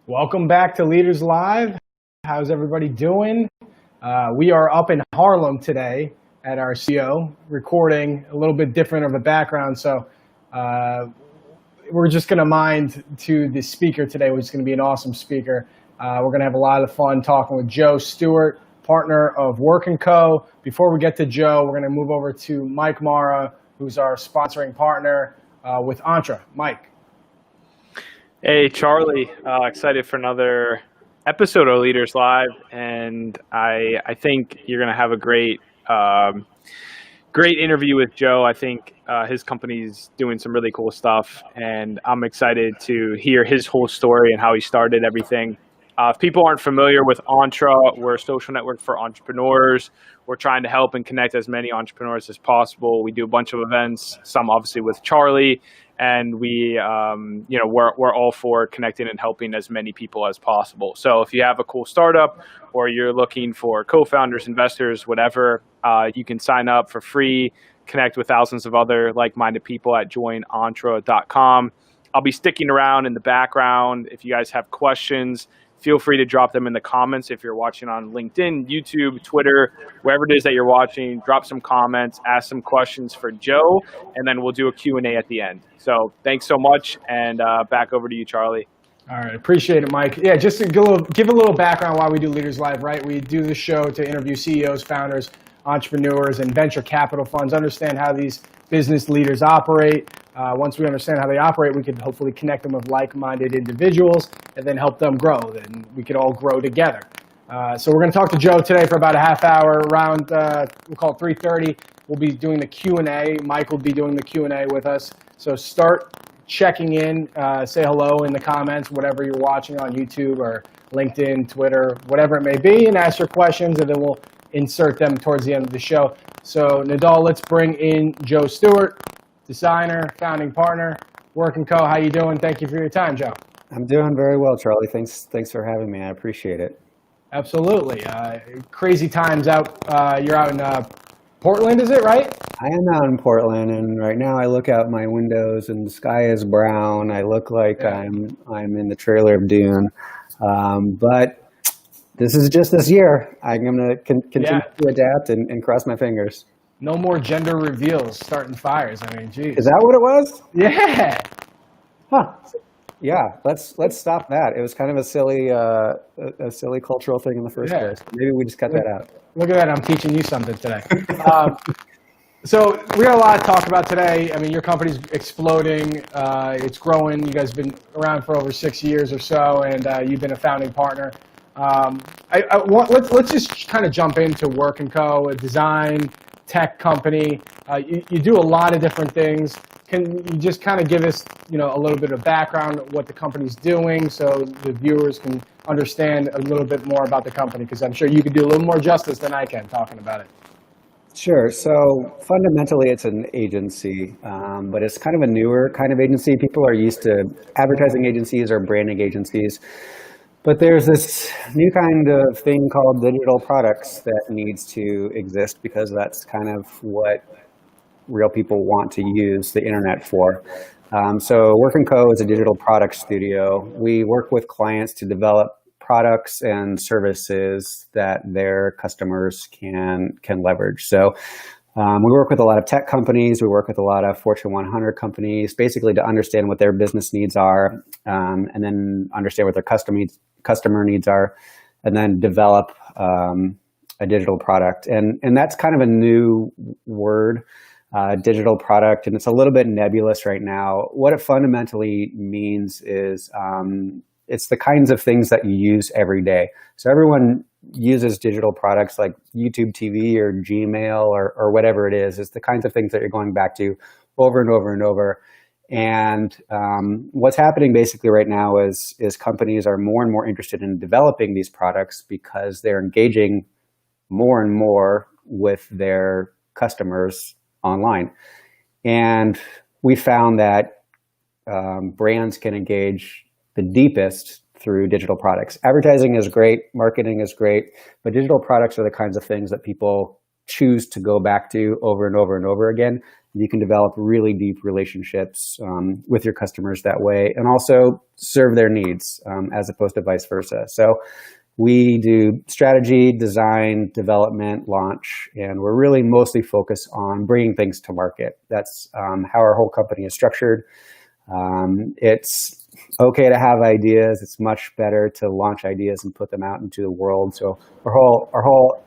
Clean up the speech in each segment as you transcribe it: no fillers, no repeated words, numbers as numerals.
Welcome back to Leaders Live. How's everybody doing? We are up in Harlem today at our CO, recording a little bit different of a background. So we're just going to mind to the speaker today, which is going to be an awesome speaker. We're going to have a lot of fun talking with Joe Stewart, partner of Work & Co. Before we get to Joe, we're going to move over to Mike Mara, who's our sponsoring partner with Entre. Mike. Hey, Charlie. Excited for another episode of Leaders Live, and I think you're going to have a great interview with Joe. I think his company's doing some really cool stuff, and I'm excited to hear his whole story and how he started everything. If people aren't familiar with Entre, we're a social network for entrepreneurs. We're trying to help and connect as many entrepreneurs as possible. We do a bunch of events, some obviously with Charlie, and we're all for connecting and helping as many people as possible. So if you have a cool startup or you're looking for co-founders, investors, whatever, you can sign up for free, connect with thousands of other like-minded people at joinentre.com. I'll be sticking around in the background. If you guys have questions, feel free to drop them in the comments. If you're watching on LinkedIn, YouTube, Twitter, wherever it is that you're watching, drop some comments, ask some questions for Joe, and then we'll do a Q&A at the end. So thanks so much, and back over to you, Charlie. All right, appreciate it, Mike. Yeah, just to give a little background why we do Leaders Live, right? We do this show to interview CEOs, founders, entrepreneurs, and venture capital funds, understand how these business leaders operate. Once we understand how they operate, we can hopefully connect them with like-minded individuals and then help them grow. Then we can all grow together. So we're going to talk to Joe today for about a half hour. Around, we'll call it 3:30. We'll be doing the Q&A. Mike will be doing the Q&A with us. So start checking in, say hello in the comments, whatever you're watching on YouTube or LinkedIn, Twitter, whatever it may be, and ask your questions, and then we'll insert them towards the end of the show. So Nadal, let's bring in Joe Stewart, designer, founding partner, Work & Co. How you doing? Thank you for your time, Joe. I'm doing very well, Charlie. Thanks for having me. I appreciate it. Absolutely. Crazy times out. You're out in Portland, is it, right? I am out in Portland, and right now I look out my windows and the sky is brown. I look like I'm in the trailer of Dune. But this is just this year. I'm going to continue to adapt and cross my fingers. No more gender reveals starting fires. I mean, geez. Is that what it was? Yeah. Huh. Yeah. Let's stop that. It was kind of a silly cultural thing in the first place. Maybe we just cut that out. Look at that. I'm teaching you something today. So we got a lot to talk about today. I mean, your company's exploding. It's growing. You guys have been around for over 6 years or so, and you've been a founding partner. Let's just kind of jump into Work & Co., a design tech company. You do a lot of different things. Can you just kind of give us, a little bit of background of what the company's doing so the viewers can understand a little bit more about the company? Because I'm sure you could do a little more justice than I can talking about it. Sure. So fundamentally, it's an agency, but it's kind of a newer kind of agency. People are used to advertising agencies or branding agencies. But there's this new kind of thing called digital products that needs to exist because that's kind of what real people want to use the internet for. So Work & Co. is a digital product studio. We work with clients to develop products and services that their customers can leverage. So we work with a lot of tech companies. We work with a lot of Fortune 100 companies, basically to understand what their business needs are, and then understand what their customer needs are, and then develop a digital product. And that's kind of a new word, digital product, and it's a little bit nebulous right now. What it fundamentally means is it's the kinds of things that you use every day. So everyone uses digital products like YouTube TV or Gmail or whatever it is. It's the kinds of things that you're going back to over and over and over. And what's happening basically right now is companies are more and more interested in developing these products because they're engaging more and more with their customers online. And we found that brands can engage the deepest through digital products. Advertising is great, marketing is great, but digital products are the kinds of things that people choose to go back to over and over and over again. You can develop really deep relationships with your customers that way, and also serve their needs as opposed to vice versa. So we do strategy, design, development, launch, and we're really mostly focused on bringing things to market. That's how our whole company is structured. It's okay to have ideas. It's much better to launch ideas and put them out into the world. So our whole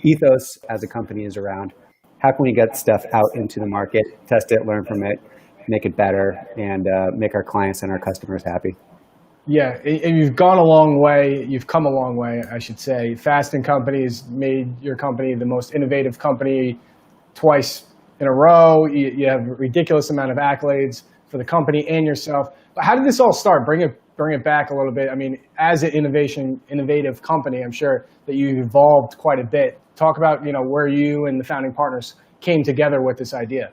ethos as a company is around how can we get stuff out into the market, test it, learn from it, make it better, and make our clients and our customers happy. Yeah, and you've gone a long way. You've come a long way, I should say. Fast & Company's made your company the most innovative company twice in a row. You have a ridiculous amount of accolades for the company and yourself. But how did this all start? Bring it back a little bit. I mean, as an innovative company, I'm sure that you evolved quite a bit. Talk about, where you and the founding partners came together with this idea.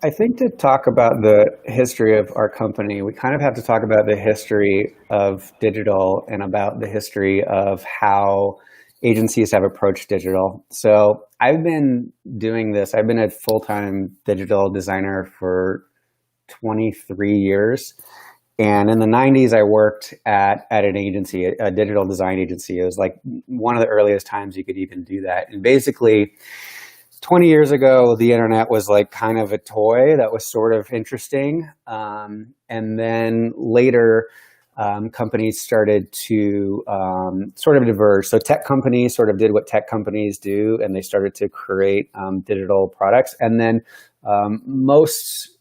I think to talk about the history of our company, we kind of have to talk about the history of digital and about the history of how agencies have approached digital. So I've been doing this. I've been a full-time digital designer for 23 years. And in the 90s, I worked at an agency, a digital design agency. It was like one of the earliest times you could even do that. And basically, 20 years ago, the internet was like kind of a toy that was sort of interesting. And then later, companies started to sort of diverge. So tech companies sort of did what tech companies do, and they started to create digital products. And then most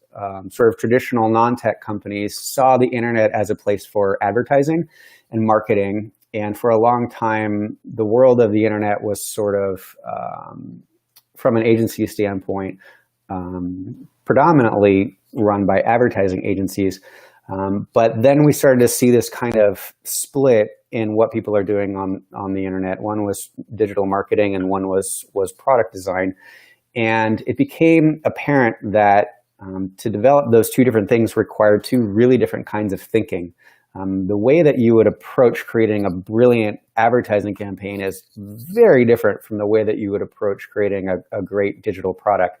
sort of traditional non-tech companies saw the internet as a place for advertising and marketing. And for a long time, the world of the internet was sort of, from an agency standpoint, predominantly run by advertising agencies. But then we started to see this kind of split in what people are doing on the internet. One was digital marketing and one was product design. And it became apparent that to develop those two different things required two really different kinds of thinking. The way that you would approach creating a brilliant advertising campaign is very different from the way that you would approach creating a great digital product.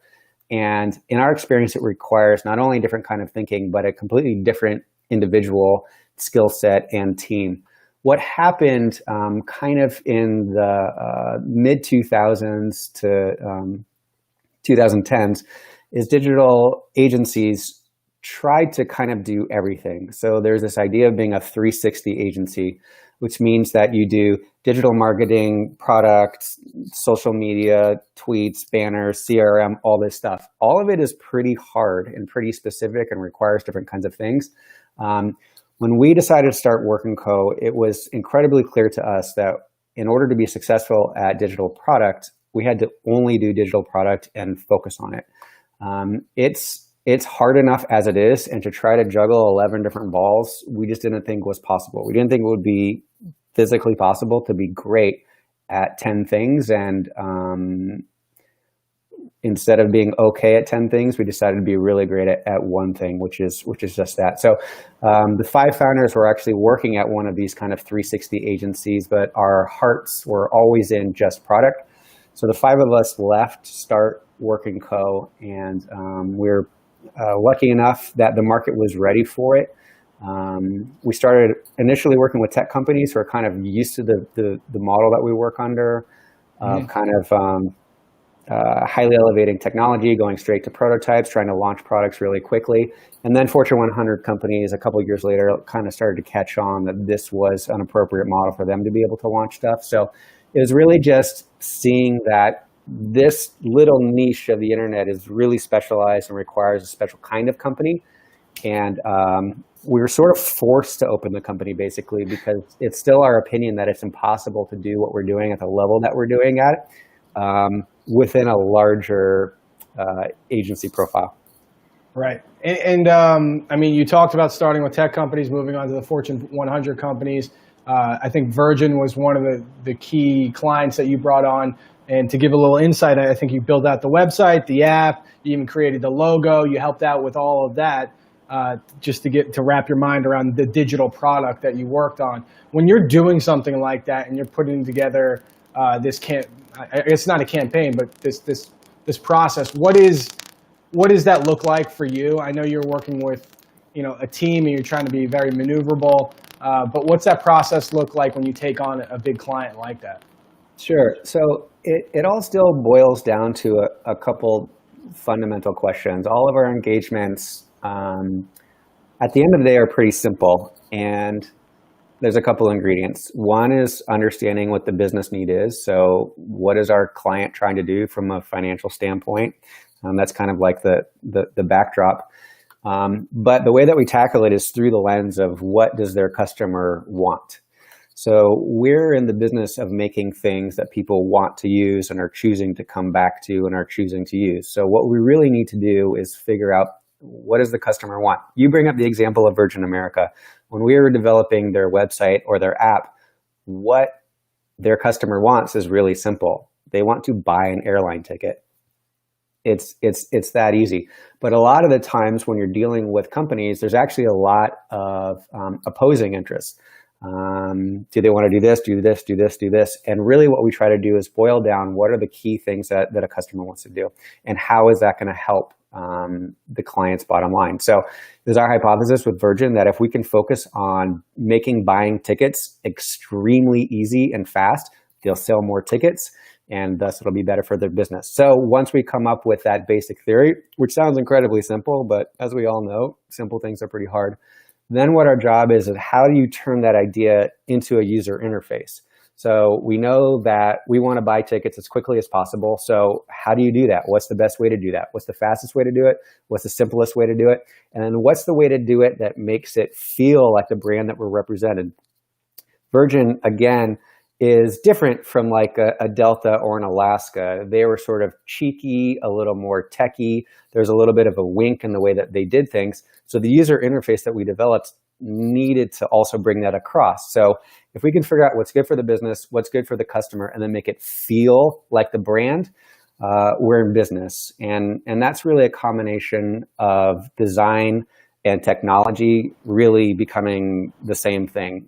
And in our experience, it requires not only a different kind of thinking, but a completely different individual skill set and team. What happened kind of in the mid-2000s to 2010s is digital agencies tried to kind of do everything. So there's this idea of being a 360 agency, which means that you do digital marketing, products, social media, tweets, banners, CRM, all this stuff. All of it is pretty hard and pretty specific and requires different kinds of things. When we decided to start Work & Co., it was incredibly clear to us that in order to be successful at digital product, we had to only do digital product and focus on it. It's hard enough as it is, and to try to juggle 11 different balls, we just didn't think was possible. We didn't think it would be physically possible to be great at 10 things, and instead of being okay at 10 things, we decided to be really great at one thing, which is just that. So the 5 founders were actually working at one of these kind of 360 agencies, but our hearts were always in just product. So the 5 of us left to start Work & Co., and we're lucky enough that the market was ready for it. We started initially working with tech companies who are kind of used to the model that we work under, highly elevating technology, going straight to prototypes, trying to launch products really quickly. And then Fortune 100 companies a couple of years later kind of started to catch on that this was an appropriate model for them to be able to launch stuff. So it was really just seeing that this little niche of the internet is really specialized and requires a special kind of company. And we were sort of forced to open the company basically because it's still our opinion that it's impossible to do what we're doing at the level that we're doing at within a larger agency profile. Right. And I mean, you talked about starting with tech companies, moving on to the Fortune 100 companies. I think Virgin was one of the key clients that you brought on. And to give a little insight, I think you built out the website, the app, you even created the logo, you helped out with all of that just to wrap your mind around the digital product that you worked on. When you're doing something like that and you're putting together it's not a campaign, but this process, what is what does that look like for you? I know you're working with, a team and you're trying to be very maneuverable, but what's that process look like when you take on a big client like that? Sure. So it all still boils down to a couple fundamental questions. All of our engagements, at the end of the day, are pretty simple, and there's a couple ingredients. One is understanding what the business need is. So what is our client trying to do from a financial standpoint? That's kind of like the backdrop. But the way that we tackle it is through the lens of what does their customer want. So we're in the business of making things that people want to use and are choosing to come back to and are choosing to use. So what we really need to do is figure out, what does the customer want? You bring up the example of Virgin America. When we were developing their website or their app, what their customer wants is really simple. They want to buy an airline ticket. It's that easy. But a lot of the times when you're dealing with companies, there's actually a lot of opposing interests. Do they want to do this, do this, do this, do this? And really what we try to do is boil down what are the key things that a customer wants to do, and how is that going to help the client's bottom line. So there's our hypothesis with Virgin that if we can focus on making buying tickets extremely easy and fast, they'll sell more tickets, and thus it'll be better for their business. So once we come up with that basic theory, which sounds incredibly simple, but as we all know, simple things are pretty hard. Then what our job is how do you turn that idea into a user interface? So we know that we want to buy tickets as quickly as possible. So how do you do that? What's the best way to do that? What's the fastest way to do it? What's the simplest way to do it? And then what's the way to do it that makes it feel like the brand that we're represented? Virgin, again, is different from like a Delta or an Alaska. They were sort of cheeky, a little more techy. There's a little bit of a wink in the way that they did things. So the user interface that we developed needed to also bring that across. So if we can figure out what's good for the business, what's good for the customer, and then make it feel like the brand, we're in business. And that's really a combination of design and technology really becoming the same thing.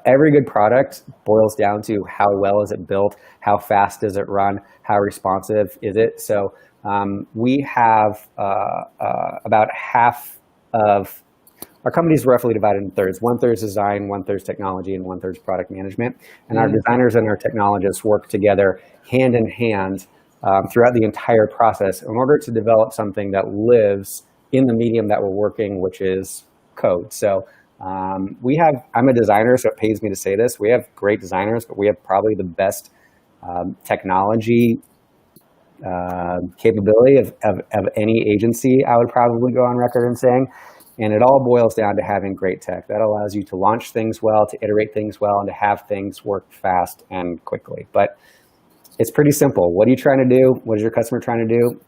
Every good product boils down to how well is it built, how fast does it run, how responsive is it. So we have about half of our company is roughly divided in thirds. 1/3 is design, 1/3 is technology, and 1/3 is product management. And our designers and our technologists work together hand in hand throughout the entire process in order to develop something that lives in the medium that we're working, which is code. So I'm a designer, so it pays me to say this. We have great designers, but we have probably the best technology capability of any agency, I would probably go on record in saying. And it all boils down to having great tech. That allows you to launch things well, to iterate things well, and to have things work fast and quickly. But it's pretty simple. What are you trying to do? What is your customer trying to do?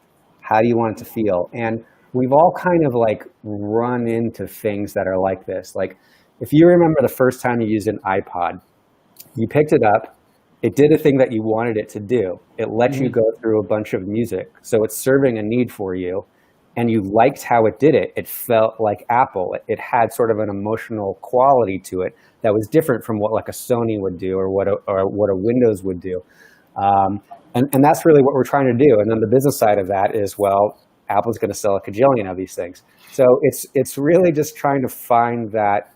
How do you want it to feel? And we've all kind of like run into things that are like this. Like if you remember the first time you used an iPod, you picked it up, it did a thing that you wanted it to do. It let you go through a bunch of music. So it's serving a need for you. And you liked how it did it. It felt like Apple. It had sort of an emotional quality to it that was different from what like a Sony would do or what a Windows would do. And that's really what we're trying to do. And then the business side of that is, well, Apple's going to sell a cajillion of these things. So it's really just trying to find that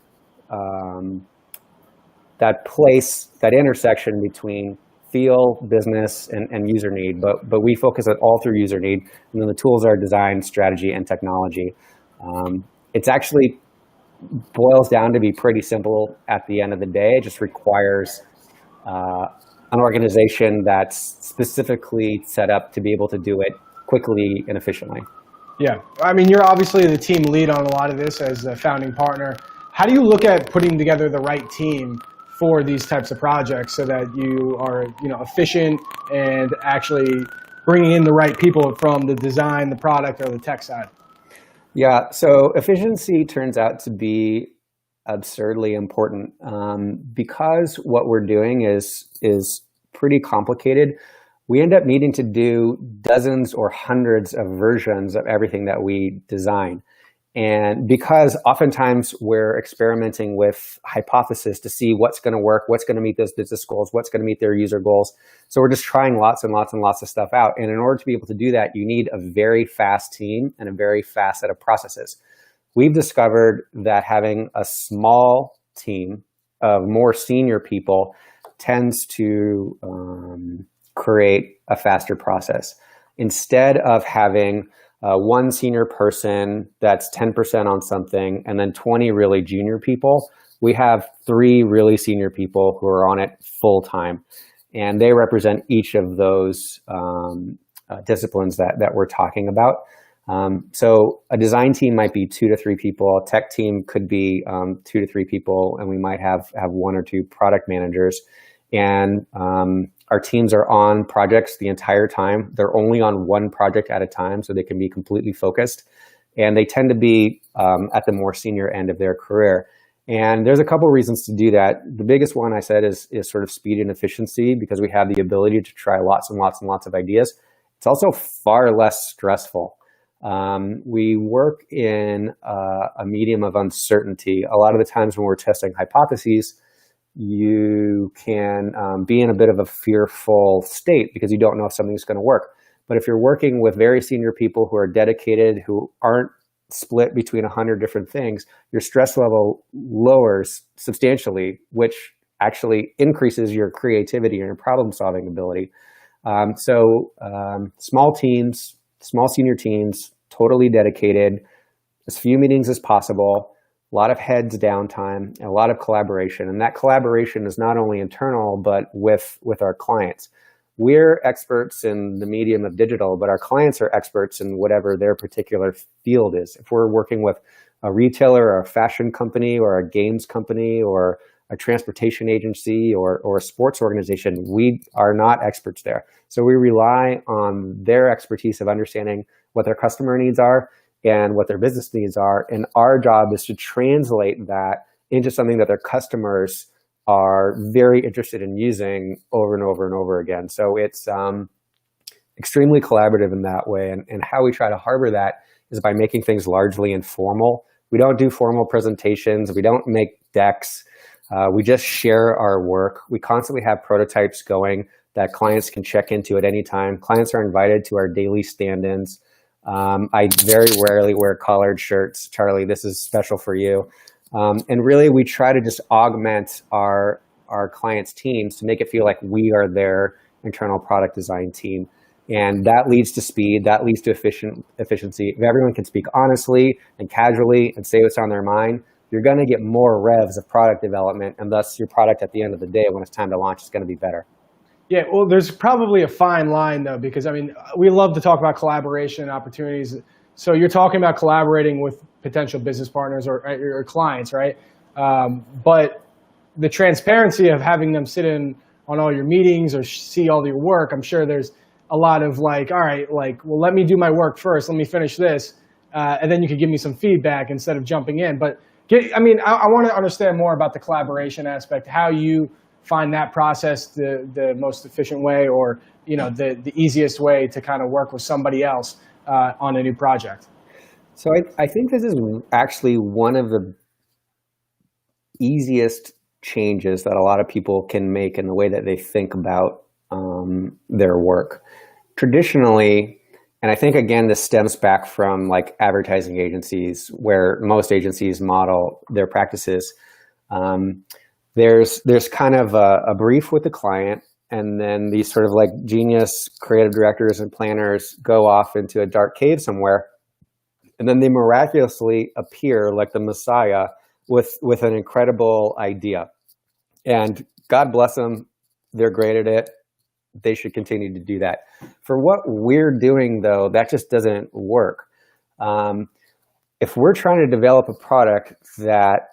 that place, that intersection between feel, business, and user need, but we focus it all through user need, and then the tools are design, strategy, and technology. It's actually boils down to be pretty simple at the end of the day. It just requires an organization that's specifically set up to be able to do it quickly and efficiently. Yeah, I mean, you're obviously the team lead on a lot of this as a founding partner. How do you look at putting together the right team for these types of projects so that you are, efficient and actually bringing in the right people from the design, the product, or the tech side? Yeah, so efficiency turns out to be absurdly important because what we're doing is pretty complicated. We end up needing to do dozens or hundreds of versions of everything that we design. And because oftentimes we're experimenting with hypothesis to see what's going to work, what's going to meet those business goals, what's going to meet their user goals. So we're just trying lots and lots and lots of stuff out. And in order to be able to do that, you need a very fast team and a very fast set of processes. We've discovered that having a small team of more senior people tends to create a faster process. Instead of having one senior person that's 10% on something and then 20 really junior people, we have 3 really senior people who are on it full time. And they represent each of those disciplines that we're talking about. So a design team might be 2 to 3 people, a tech team could be 2 to 3 people, and we might have 1 or 2 product managers. And our teams are on projects the entire time. They're only on one project at a time, so they can be completely focused. And they tend to be at the more senior end of their career. And there's a couple reasons to do that. The biggest one I said is sort of speed and efficiency, because we have the ability to try lots and lots and lots of ideas. It's also far less stressful. We work in a medium of uncertainty. A lot of the times when we're testing hypotheses, you can be in a bit of a fearful state because you don't know if something's going to work. But if you're working with very senior people who are dedicated, who aren't split between 100 different things, your stress level lowers substantially, which actually increases your creativity and your problem-solving ability. Small teams, small senior teams, totally dedicated, as few meetings as possible, a lot of heads downtime, and a lot of collaboration. And that collaboration is not only internal, but with our clients. We're experts in the medium of digital, but our clients are experts in whatever their particular field is. If we're working with a retailer or a fashion company or a games company or a transportation agency or a sports organization, we are not experts there. So we rely on their expertise of understanding what their customer needs are and what their business needs are. And our job is to translate that into something that their customers are very interested in using over and over and over again. So it's extremely collaborative in that way. And how we try to harbor that is by making things largely informal. We don't do formal presentations. We don't make decks. We just share our work. We constantly have prototypes going that clients can check into at any time. Clients are invited to our daily stand-ins. I very rarely wear collared shirts. Charlie, this is special for you. And really, we try to just augment our clients' teams to make it feel like we are their internal product design team. And that leads to speed, that leads to efficiency. If everyone can speak honestly and casually and say what's on their mind, you're going to get more revs of product development, and thus your product at the end of the day, when it's time to launch, is going to be better. Yeah, well, there's probably a fine line, though, because, I mean, we love to talk about collaboration opportunities. So you're talking about collaborating with potential business partners or clients, right? But the transparency of having them sit in on all your meetings or see all your work, I'm sure there's a lot of like, all right, like, well, let me do my work first. Let me finish this. And then you could give me some feedback instead of jumping in. But I want to understand more about the collaboration aspect, how you find that process the most efficient way, or the easiest way to kind of work with somebody else on a new project. So I think this is actually one of the easiest changes that a lot of people can make in the way that they think about their work. Traditionally, and I think, again, this stems back from like advertising agencies, where most agencies model their practices. There's kind of a brief with the client, and then these sort of like genius creative directors and planners go off into a dark cave somewhere, and then they miraculously appear like the Messiah with an incredible idea. And God bless them, they're great at it. They should continue to do that. For what we're doing, though, that just doesn't work. If we're trying to develop a product that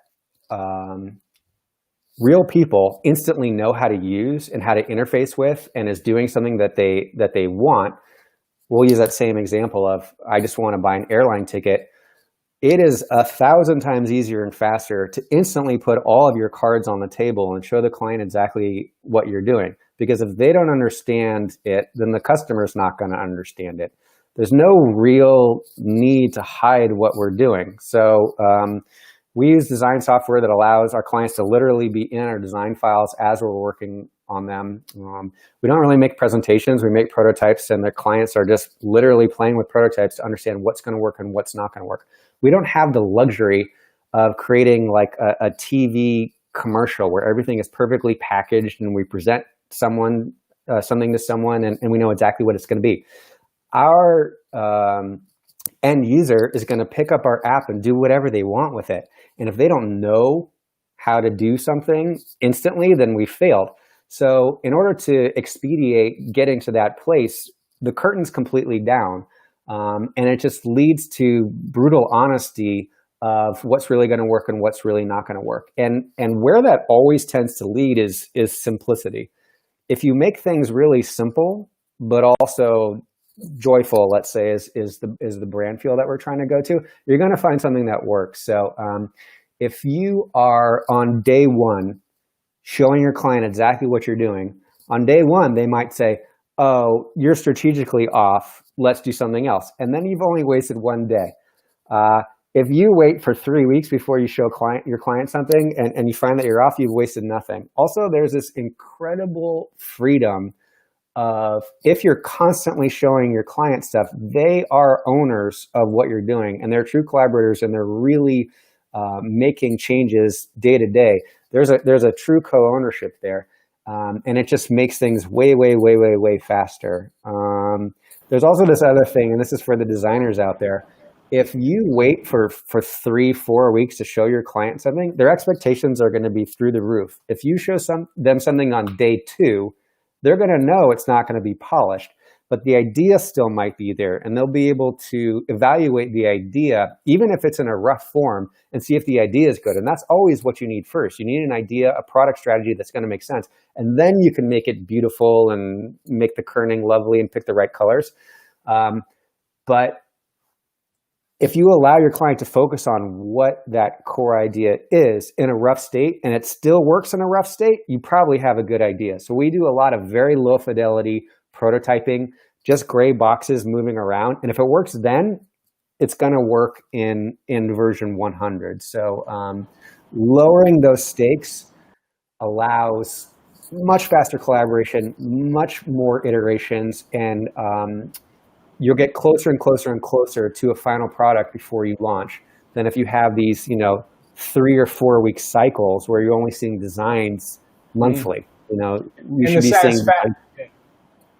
real people instantly know how to use and how to interface with, and is doing something that they want, we'll use that same example of, I just want to buy an airline ticket. It is 1,000 times easier and faster to instantly put all of your cards on the table and show the client exactly what you're doing. Because if they don't understand it, then the customer's not going to understand it. there's no real need to hide what we're doing. So we use design software that allows our clients to literally be in our design files as we're working on them. We don't really make presentations. We make prototypes, and the clients are just literally playing with prototypes to understand what's going to work and what's not going to work. We don't have the luxury of creating like a TV commercial where everything is perfectly packaged and we present something to someone and we know exactly what it's going to be. Our end user is going to pick up our app and do whatever they want with it. And if they don't know how to do something instantly, then we failed. So in order to expedite getting to that place, the curtain's completely down. And it just leads to brutal honesty of what's really going to work and what's really not going to work. And where that always tends to lead is simplicity. If you make things really simple, but also joyful, let's say, is the brand feel that we're trying to go to, you're going to find something that works. So if you are on day one showing your client exactly what you're doing, on day one, they might say, oh, you're strategically off, let's do something else. And then you've only wasted one day. If you wait for 3 weeks before you show your client something and you find that you're off, you've wasted nothing. Also, there's this incredible freedom of, if you're constantly showing your client stuff, they are owners of what you're doing and they're true collaborators and they're really making changes day to day. There's a true co-ownership there. And it just makes things way, way, way, way, way faster. There's also this other thing, and this is for the designers out there. If you wait for 3-4 weeks to show your client something, their expectations are going to be through the roof. If you show them something on day 2, they're going to know it's not going to be polished, but the idea still might be there, and they'll be able to evaluate the idea, even if it's in a rough form, and see if the idea is good. And that's always what you need first. You need an idea, a product strategy that's going to make sense, and then you can make it beautiful and make the kerning lovely and pick the right colors. But if you allow your client to focus on what that core idea is in a rough state, and it still works in a rough state, you probably have a good idea. So we do a lot of very low fidelity prototyping, just gray boxes moving around. And if it works then, it's going to work in version 100. So lowering those stakes allows much faster collaboration, much more iterations, and you'll get closer and closer and closer to a final product before you launch than if you have these, 3 or 4 week cycles where you're only seeing designs monthly. You should be seeing.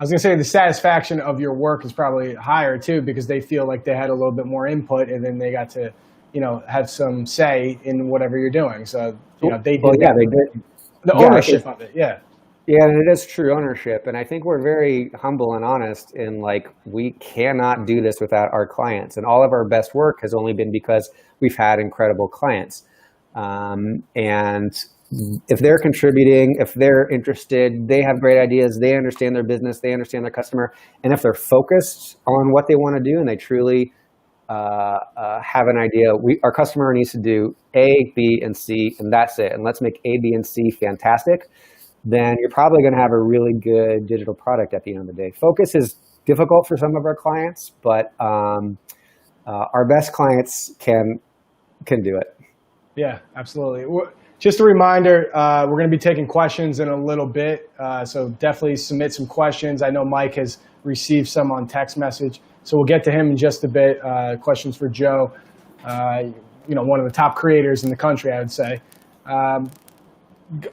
I was going to say the satisfaction of your work is probably higher too, because they feel like they had a little bit more input and then they got to, have some say in whatever you're doing. So, they did. Well, yeah, they did. The ownership of it. Yeah. Yeah, and it is true ownership. And I think we're very humble and honest in we cannot do this without our clients. And all of our best work has only been because we've had incredible clients. And if they're contributing, if they're interested, they have great ideas, they understand their business, they understand their customer. And if they're focused on what they want to do and they truly have an idea, our customer needs to do A, B, and C, and that's it. And let's make A, B, and C fantastic. Then you're probably going to have a really good digital product at the end of the day. Focus is difficult for some of our clients, but our best clients can do it. Yeah, absolutely. Just a reminder, we're going to be taking questions in a little bit, so definitely submit some questions. I know Mike has received some on text message, so we'll get to him in just a bit. Questions for Joe, one of the top creators in the country, I would say.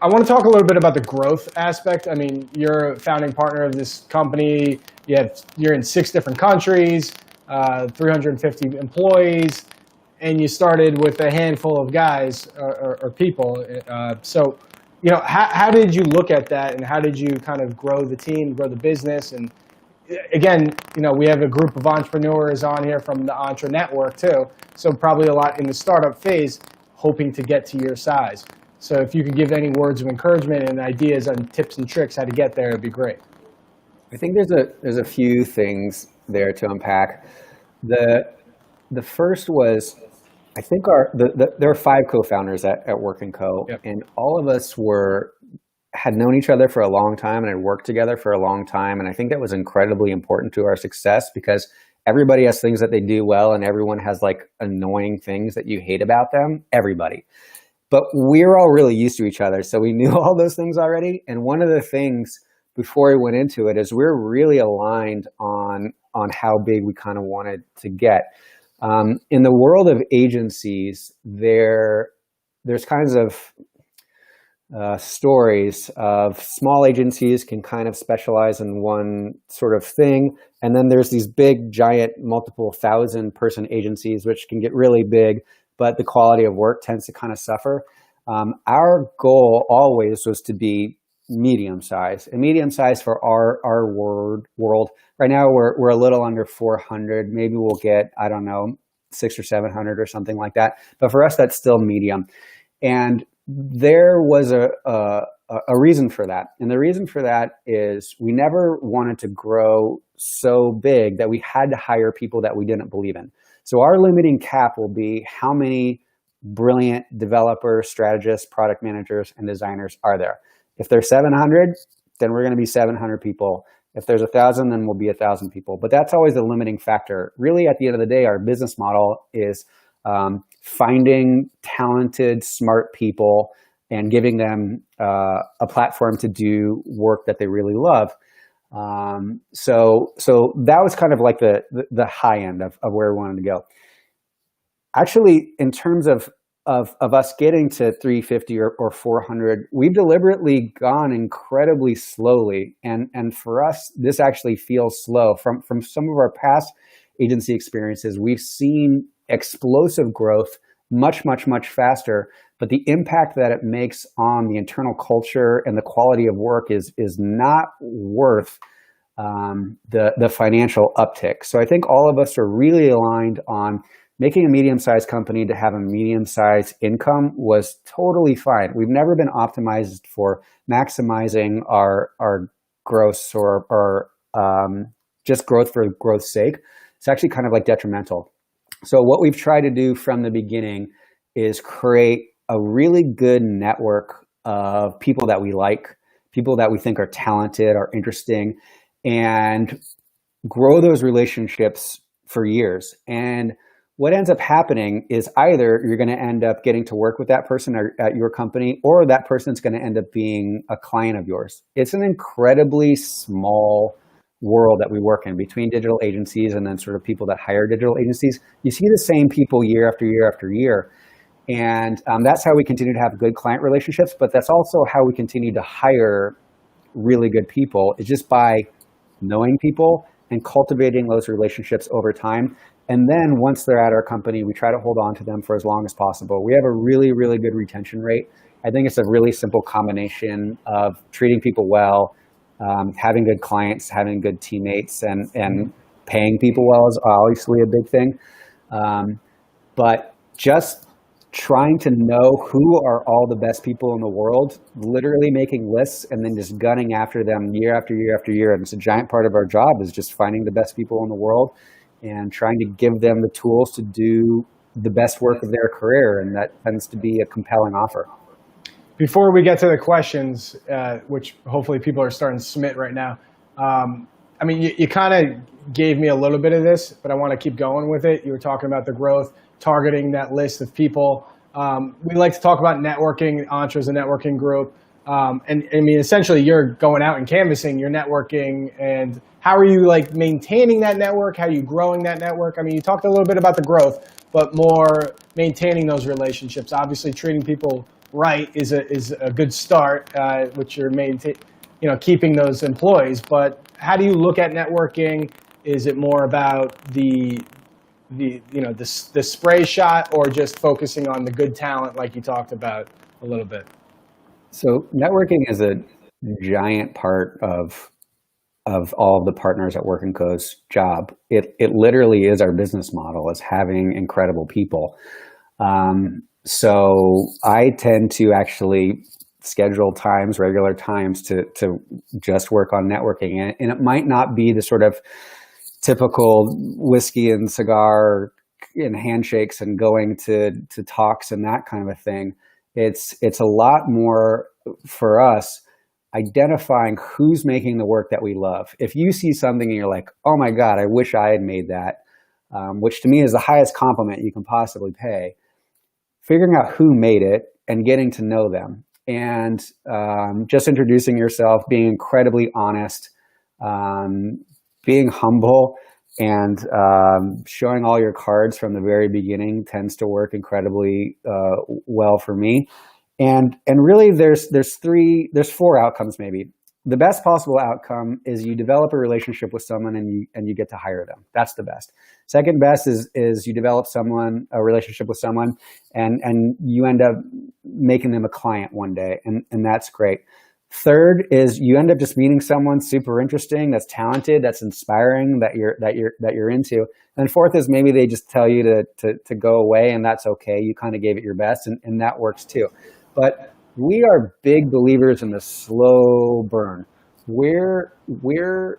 I want to talk a little bit about the growth aspect. I mean, you're a founding partner of this company. You're in 6 different countries, 350 employees, and you started with a handful of guys or people. So, how did you look at that, and how did you kind of grow the team, grow the business? And again, we have a group of entrepreneurs on here from the Entre Network too. So probably a lot in the startup phase, hoping to get to your size. So if you could give any words of encouragement and ideas on tips and tricks how to get there, it'd be great. I think there's a few things there to unpack. The first was, I think there are 5 co-founders at Work & Co. Yep. And all of us had known each other for a long time and had worked together for a long time. And I think that was incredibly important to our success because Everybody has things that they do well, and everyone has like annoying things that you hate about them. Everybody. But we're all really used to each other, so we knew all those things already. And one of the things before we went into it is we're really aligned on how big we kind of wanted to get. In the world of agencies, there's kinds of stories of small agencies can kind of specialize in one sort of thing. And then there's these big, giant, multiple 1,000-person agencies, which can get really big, but the quality of work tends to kind of suffer. Our goal always was to be medium size, and medium size for our world. Right now, we're a little under 400. Maybe we'll get, I don't know, 600 or 700 or something like that. But for us, that's still medium. And there was a reason for that. And the reason for that is we never wanted to grow so big that we had to hire people that we didn't believe in. So our limiting cap will be how many brilliant developers, strategists, product managers, and designers are there. If there's 700, then we're going to be 700 people. If there's 1,000, then we'll be 1,000 people. But that's always the limiting factor. Really, at the end of the day, our business model is finding talented, smart people and giving them a platform to do work that they really love. So that was kind of like the high end of where we wanted to go. Actually, in terms of us getting to 350 or 400, we've deliberately gone incredibly slowly. And for us, this actually feels slow. From some of our past agency experiences, we've seen explosive growth much faster, but the impact that it makes on the internal culture and the quality of work is not worth the financial uptick. So I think all of us are really aligned on making a medium-sized company to have a medium-sized income was totally fine. We've never been optimized for maximizing our gross or just growth for growth's sake. It's actually kind of like detrimental. So what we've tried to do from the beginning is create a really good network of people that we like, people that we think are talented, are interesting, and grow those relationships for years. And what ends up happening is either you're going to end up getting to work with that person at your company, or that person's going to end up being a client of yours. It's an incredibly small world that we work in between digital agencies and then sort of people that hire digital agencies. You see the same people year after year after year. And that's how we continue to have good client relationships, but that's also how we continue to hire really good people, is just by knowing people and cultivating those relationships over time. And then once they're at our company, we try to hold on to them for as long as possible. We have a really, really good retention rate. I think it's a really simple combination of treating people well, having good clients, having good teammates, and paying people well is obviously a big thing. But just trying to know who are all the best people in the world, literally making lists and then just gunning after them year after year after year. And it's a giant part of our job is just finding the best people in the world and trying to give them the tools to do the best work of their career. And that tends to be a compelling offer. Before we get to the questions, which hopefully people are starting to submit right now, I mean, you kind of gave me a little bit of this, but I want to keep going with it. You were talking about the growth, targeting that list of people. We like to talk about networking. Entre is a networking group. And I mean, essentially, you're going out and canvassing, you're networking, and how are you like maintaining that network? How are you growing that network? I mean, you talked a little bit about the growth, but more maintaining those relationships. Obviously, treating people right is a good start, which you're keeping those employees. But how do you look at networking? Is it more about the spray shot, or just focusing on the good talent like you talked about a little bit? So networking is a giant part of all of the partners at Work & Co's job. It literally is our business model, is having incredible people. So I tend to actually schedule times, regular times to just work on networking. And it might not be the sort of typical whiskey and cigar and handshakes and going to talks and that kind of a thing. It's a lot more for us. identifying who's making the work that we love. If you see something and you're like, oh my God, I wish I had made that, which to me is the highest compliment you can possibly pay, figuring out who made it and getting to know them, and just introducing yourself, being incredibly honest, being humble, and showing all your cards from the very beginning tends to work incredibly well for me. And really, there's four outcomes maybe. The best possible outcome is you develop a relationship with someone and you get to hire them. That's the best. Second best is you develop a relationship with someone and you end up making them a client one day, and that's great. Third is you end up just meeting someone super interesting, that's talented, that's inspiring, that you're into. And fourth is maybe they just tell you to go away, and that's okay. You kind of gave it your best, and that works too. But we are big believers in the slow burn. We're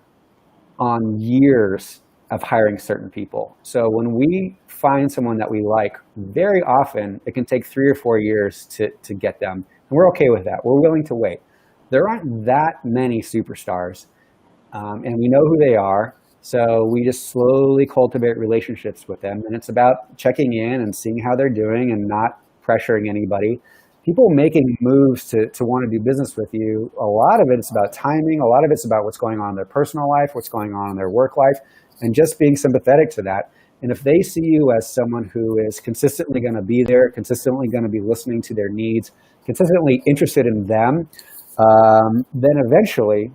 on years of hiring certain people. So when we find someone that we like, very often it can take 3 or 4 years to get them. And we're okay with that. We're willing to wait. There aren't that many superstars, and we know who they are. So we just slowly cultivate relationships with them. And it's about checking in and seeing how they're doing and not pressuring anybody. People making moves to want to do business with you, a lot of it's about timing. A lot of it's about what's going on in their personal life, what's going on in their work life, and just being sympathetic to that. And if they see you as someone who is consistently going to be there, consistently going to be listening to their needs, consistently interested in them, then eventually,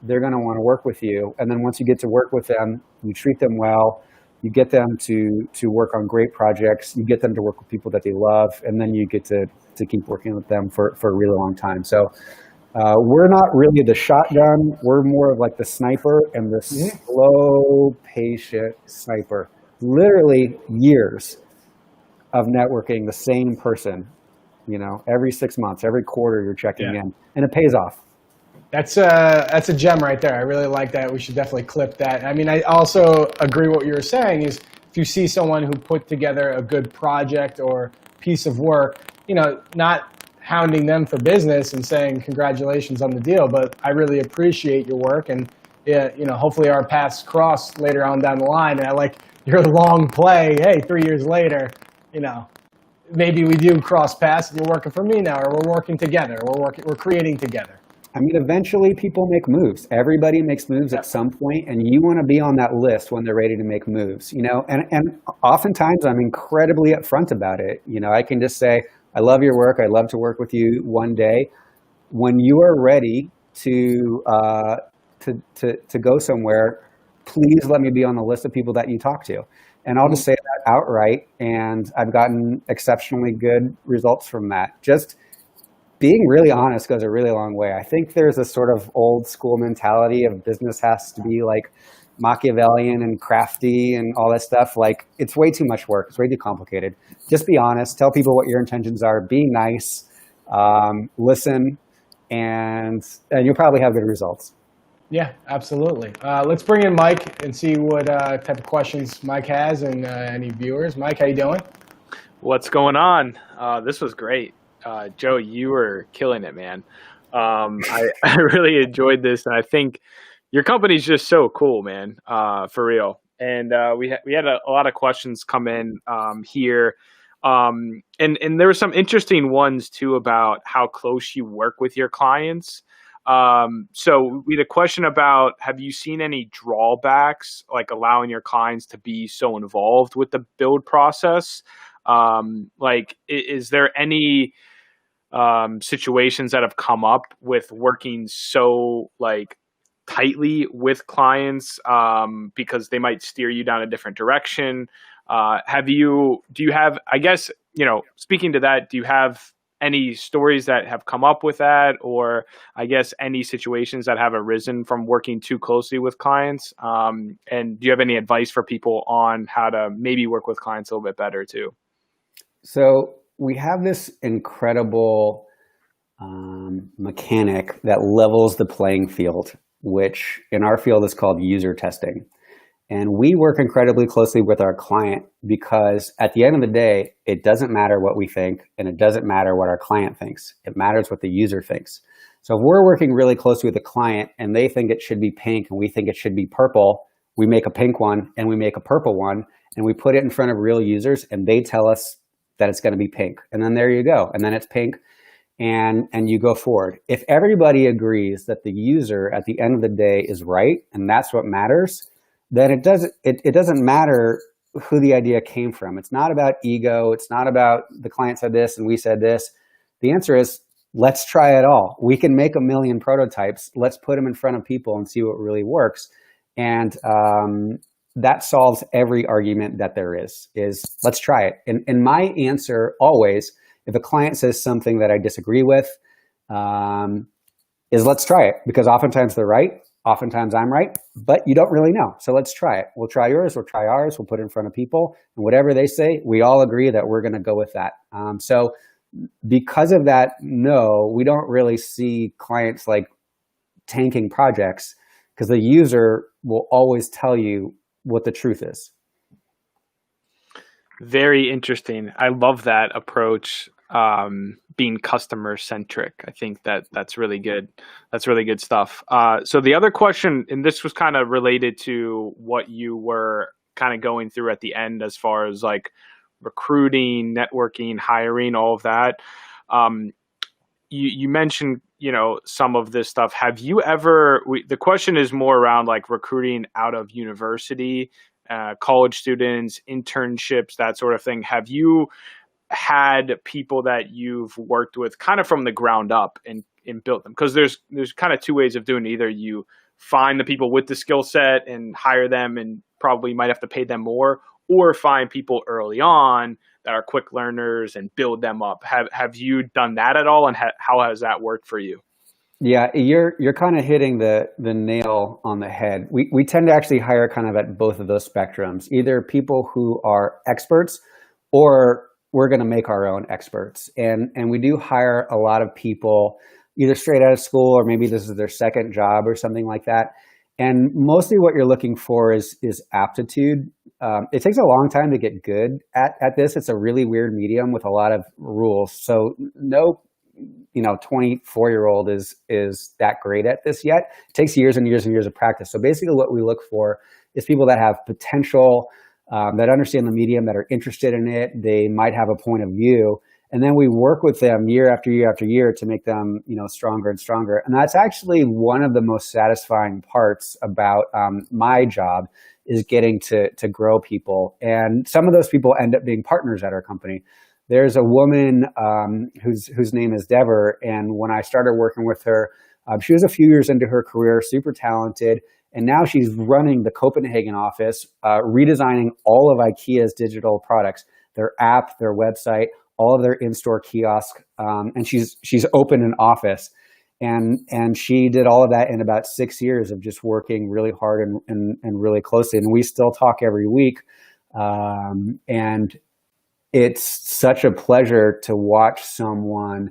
they're going to want to work with you. And then once you get to work with them, you treat them well, you get them to work on great projects, you get them to work with people that they love, and then you get to keep working with them for a really long time. So we're not really the shotgun. We're more of like the sniper, and the slow, patient sniper. Literally years of networking the same person, every 6 months, every quarter you're checking in, and it pays off. That's a gem right there. I really like that. We should definitely clip that. I mean, I also agree what you were saying is if you see someone who put together a good project or piece of work, not hounding them for business and saying congratulations on the deal, but I really appreciate your work, and hopefully our paths cross later on down the line. And I like your long play. Hey, 3 years later, maybe we do cross paths and you're working for me now, or we're working together, we're creating together. I mean, eventually people make moves. Everybody makes moves at some point, and you want to be on that list when they're ready to make moves, and oftentimes I'm incredibly upfront about it. I can just say, I love your work. I'd love to work with you one day. When you are ready to go somewhere, please let me be on the list of people that you talk to. And I'll just say that outright, and I've gotten exceptionally good results from that. Just being really honest goes a really long way. I think there's a sort of old school mentality of business has to be like Machiavellian and crafty and all that stuff. Like, it's way too much work. It's way too complicated. Just be honest. Tell people what your intentions are. Be nice. Listen, and you'll probably have good results. Yeah, absolutely. Let's bring in Mike and see what type of questions Mike has and any viewers. Mike, how you doing? What's going on? This was great. Joe, you were killing it, man. I really enjoyed this, and I think your company's just so cool, man, for real. And we had a lot of questions come in here, and there were some interesting ones too about how close you work with your clients. So we had a question about, have you seen any drawbacks, like allowing your clients to be so involved with the build process? Is there any situations that have come up with working so tightly with clients because they might steer you down a different direction? Speaking to that, do you have any stories that have come up with that, or I guess any situations that have arisen from working too closely with clients? And do you have any advice for people on how to maybe work with clients a little bit better too? So we have this incredible mechanic that levels the playing field, which in our field is called user testing. And we work incredibly closely with our client because at the end of the day, it doesn't matter what we think, and it doesn't matter what our client thinks. It matters what the user thinks. So if we're working really closely with a client and they think it should be pink and we think it should be purple, we make a pink one and we make a purple one and we put it in front of real users and they tell us that it's going to be pink. And then there you go. And then it's pink and you go forward. If everybody agrees that the user at the end of the day is right and that's what matters, then it doesn't matter who the idea came from. It's not about ego. It's not about the client said this and we said this. The answer is, let's try it all. We can make 1 million prototypes. Let's put them in front of people and see what really works. And that solves every argument that there is let's try it. And my answer always, if a client says something that I disagree with, is let's try it. Because oftentimes they're right. Oftentimes I'm right, but you don't really know. So let's try it. We'll try yours, we'll try ours, we'll put it in front of people. And whatever they say, we all agree that we're going to go with that. So because of that, no, we don't really see clients like tanking projects because the user will always tell you what the truth is. Very interesting. I love that approach, being customer centric. I think that's really good. That's really good stuff. So the other question, and this was kind of related to what you were kind of going through at the end as far as like recruiting, networking, hiring, all of that. You mentioned, some of this stuff. Have you ever, the question is more around like recruiting out of university, college students, internships, that sort of thing. Have you had people that you've worked with kind of from the ground up and built them? Because there's kind of two ways of doing it. Either you find the people with the skill set and hire them and probably might have to pay them more, or find people early on that are quick learners and build them up. Have you done that at all, and how has that worked for you? Yeah, you're kind of hitting the nail on the head. We tend to actually hire kind of at both of those spectrums, either people who are experts or we're going to make our own experts. And we do hire a lot of people either straight out of school or maybe this is their second job or something like that. And mostly what you're looking for is aptitude. It takes a long time to get good at this. It's a really weird medium with a lot of rules. So no, 24-year-old is that great at this yet. It takes years and years and years of practice. So basically what we look for is people that have potential, that understand the medium, that are interested in it. They might have a point of view. And then we work with them year after year after year to make them, stronger and stronger. And that's actually one of the most satisfying parts about my job is getting to grow people. And some of those people end up being partners at our company. There's a woman whose name is Dever. And when I started working with her, she was a few years into her career, super talented. And now she's running the Copenhagen office, redesigning all of IKEA's digital products, their app, their website, all of their in-store kiosk, and she's opened an office, and she did all of that in about 6 years of just working really hard and really closely. And we still talk every week, and it's such a pleasure to watch someone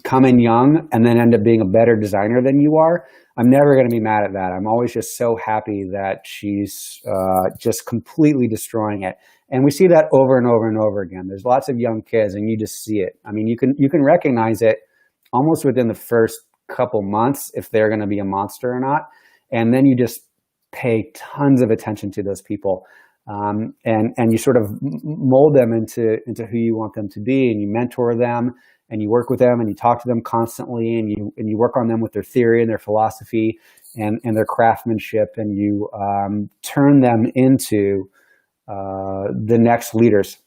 come in young and then end up being a better designer than you are. I'm never going to be mad at that. I'm always just so happy that she's just completely destroying it. And we see that over and over and over again. There's lots of young kids and you just see it. I mean, you can recognize it almost within the first couple months if they're going to be a monster or not. And then you just pay tons of attention to those people. And you sort of mold them into who you want them to be, and you mentor them and you work with them and you talk to them constantly, and you work on them with their theory and their philosophy and their craftsmanship, and you turn them into the next leaders.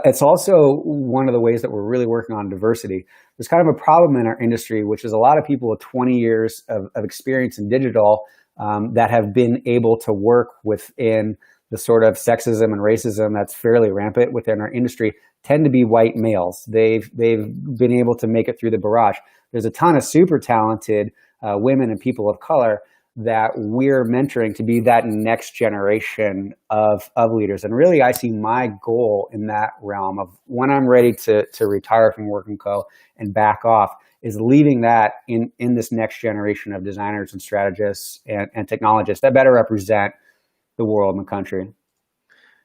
It's also one of the ways that we're really working on diversity. There's kind of a problem in our industry, which is a lot of people with 20 years of experience in digital that have been able to work within the sort of sexism and racism that's fairly rampant within our industry tend to be white males. They've been able to make it through the barrage. There's a ton of super talented women and people of color that we're mentoring to be that next generation of leaders. And really, I see my goal in that realm of when I'm ready to retire from Work & Co. and back off is leaving that in this next generation of designers and strategists and technologists that better represent the world and the country.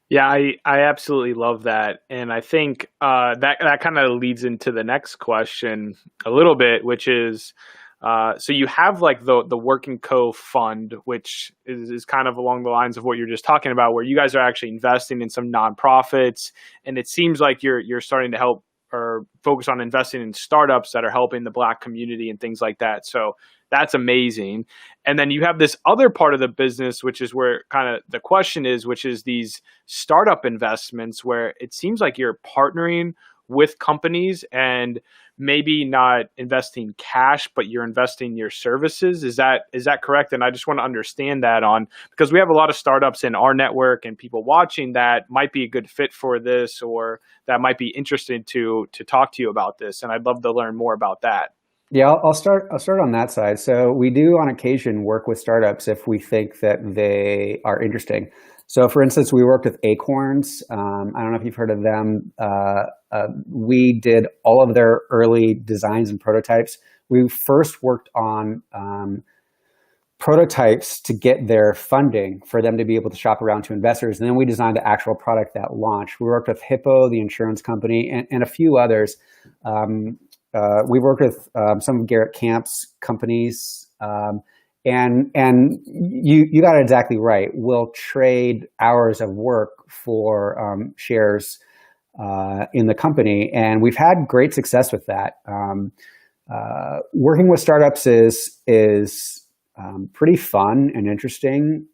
Yeah, I absolutely love that. And I think that kind of leads into the next question a little bit, which is so you have like the Working Co fund, which is kind of along the lines of what you're just talking about, where you guys are actually investing in some nonprofits, and it seems like you're starting to help or focus on investing in startups that are helping the Black community and things like that. So that's amazing. And then you have this other part of the business, which is where kind of the question is, which is these startup investments, where it seems like you're partnering with companies and maybe not investing cash, but you're investing your services. Is that correct? And I just want to understand that on, because we have a lot of startups in our network and people watching that might be a good fit for this, or that might be interested to talk to you about this. And I'd love to learn more about that. Yeah, I'll start on that side. So we do on occasion work with startups if we think that they are interesting. So for instance, we worked with Acorns. I don't know if you've heard of them. We did all of their early designs and prototypes. We first worked on prototypes to get their funding for them to be able to shop around to investors. And then we designed the actual product that launched. We worked with Hippo, the insurance company, and a few others. We worked with some of Garrett Camp's companies, and you got it exactly right. We'll trade hours of work for shares in the company, and we've had great success with that. Working with startups is pretty fun and interesting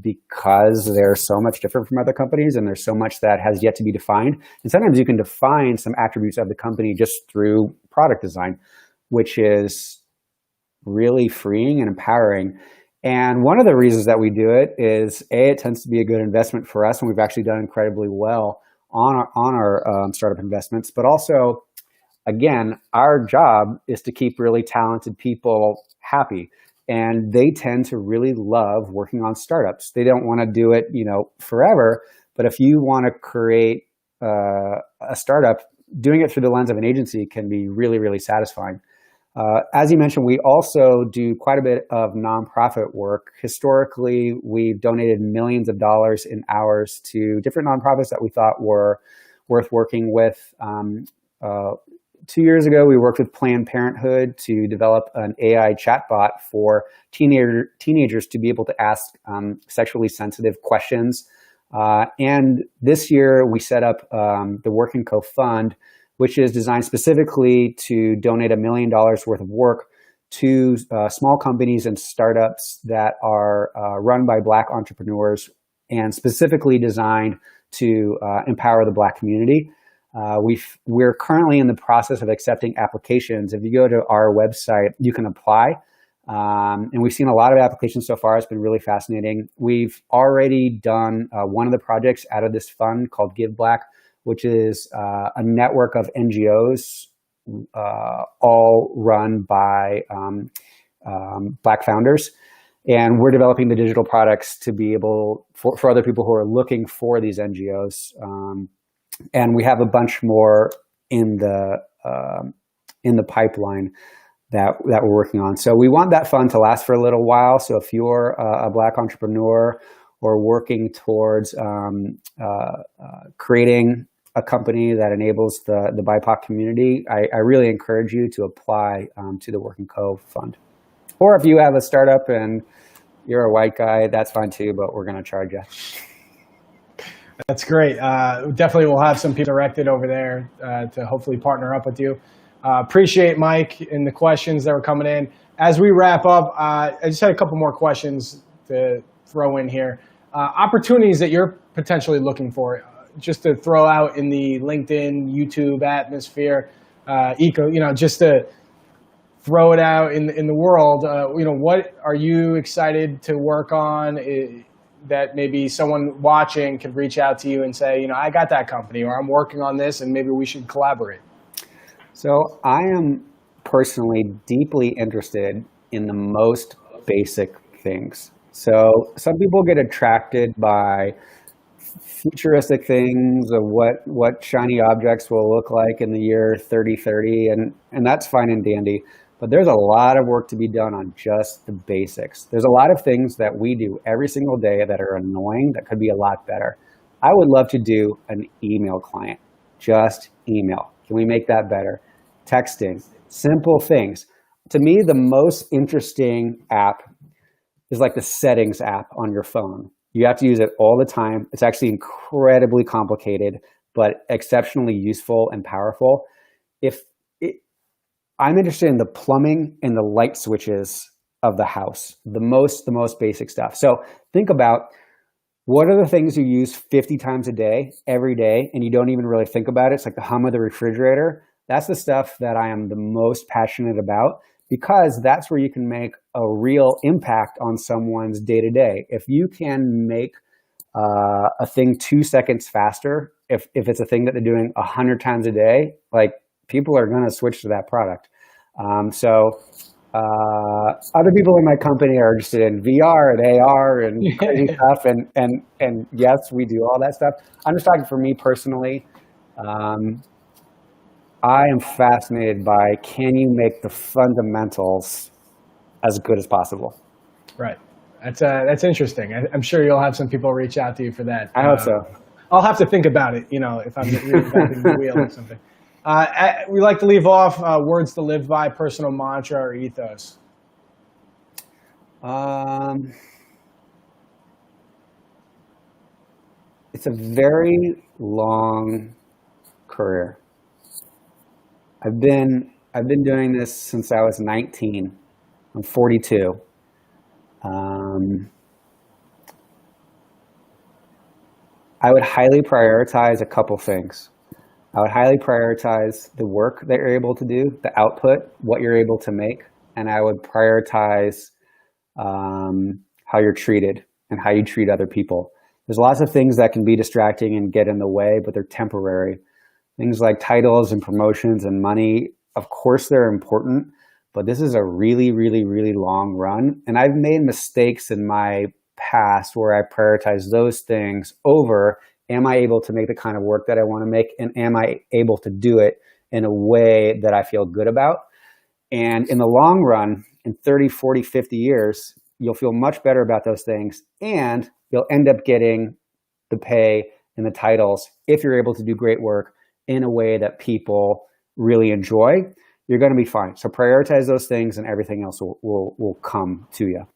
because they're so much different from other companies, and there's so much that has yet to be defined. And sometimes you can define some attributes of the company just through product design, which is really freeing and empowering. And one of the reasons that we do it is, A, it tends to be a good investment for us, and we've actually done incredibly well on our startup investments. But also, again, our job is to keep really talented people happy. And they tend to really love working on startups. They don't want to do it, forever. But if you want to create a startup, doing it through the lens of an agency can be really, really satisfying. As you mentioned, we also do quite a bit of nonprofit work. Historically, we've donated millions of dollars in hours to different nonprofits that we thought were worth working with. 2 years ago, we worked with Planned Parenthood to develop an AI chatbot for teenagers to be able to ask sexually sensitive questions. And this year, we set up the Working Co Fund, which is designed specifically to donate $1 million worth of work to small companies and startups that are run by Black entrepreneurs and specifically designed to empower the Black community. We're currently in the process of accepting applications. If you go to our website, you can apply. And we've seen a lot of applications so far. It's been really fascinating. We've already done one of the projects out of this fund called Give Black, which is a network of NGOs all run by Black founders. And we're developing the digital products to be able for other people who are looking for these NGOs. And we have a bunch more in the pipeline that we're working on. So we want that fund to last for a little while. So if you're a Black entrepreneur or working towards creating a company that enables the BIPOC community, I really encourage you to apply to the Working Co Fund. Or if you have a startup and you're a white guy, that's fine too, but we're going to charge you. That's great. Definitely we'll have some people directed over there to hopefully partner up with you. Appreciate Mike and the questions that were coming in. As we wrap up, I just had a couple more questions to throw in here. Opportunities that you're potentially looking for, just to throw out in the LinkedIn, YouTube atmosphere, just to throw it out in the world. What are you excited to work on? That maybe someone watching could reach out to you and say, I got that company, or I'm working on this and maybe we should collaborate? So I am personally deeply interested in the most basic things. So some people get attracted by futuristic things of what shiny objects will look like in the year 3030, and that's fine and dandy. But there's a lot of work to be done on just the basics. There's a lot of things that we do every single day that are annoying that could be a lot better. I would love to do an email client, just email. Can we make that better? Texting, simple things. To me, the most interesting app is like the settings app on your phone. You have to use it all the time. It's actually incredibly complicated, but exceptionally useful and powerful. I'm interested in the plumbing and the light switches of the house, the most basic stuff. So think about, what are the things you use 50 times a day, every day, and you don't even really think about it? It's like the hum of the refrigerator. That's the stuff that I am the most passionate about, because that's where you can make a real impact on someone's day-to-day. If you can make a thing 2 seconds faster, if it's a thing that they're doing 100 times a day, like, people are going to switch to that product. Other people in my company are interested in VR and AR and crazy stuff. And yes, we do all that stuff. I'm just talking for me personally. I am fascinated by, can you make the fundamentals as good as possible? Right. That's interesting. I'm sure you'll have some people reach out to you for that. I hope so. I'll have to think about it, if I'm reinventing the wheel or something. We like to leave off words to live by, personal mantra or ethos. It's a very long career. I've been doing this since I was 19. I'm 42. I would highly prioritize a couple things. I would highly prioritize the work that you're able to do, the output, what you're able to make, and I would prioritize how you're treated and how you treat other people. There's lots of things that can be distracting and get in the way, but they're temporary. Things like titles and promotions and money, of course they're important, but this is a really, really, really long run. And I've made mistakes in my past where I prioritize those things over, am I able to make the kind of work that I want to make, and am I able to do it in a way that I feel good about? And in the long run, in 30, 40, 50 years, you'll feel much better about those things, and you'll end up getting the pay and the titles if you're able to do great work in a way that people really enjoy. You're going to be fine. So prioritize those things, and everything else will come to you.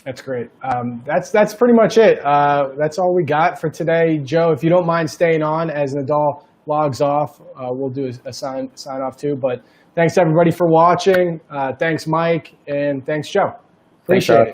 That's great. That's pretty much it. That's all we got for today. Joe, if you don't mind staying on as Nadal logs off, we'll do a sign off too. But thanks everybody for watching. Thanks Mike, and thanks Joe. Appreciate it.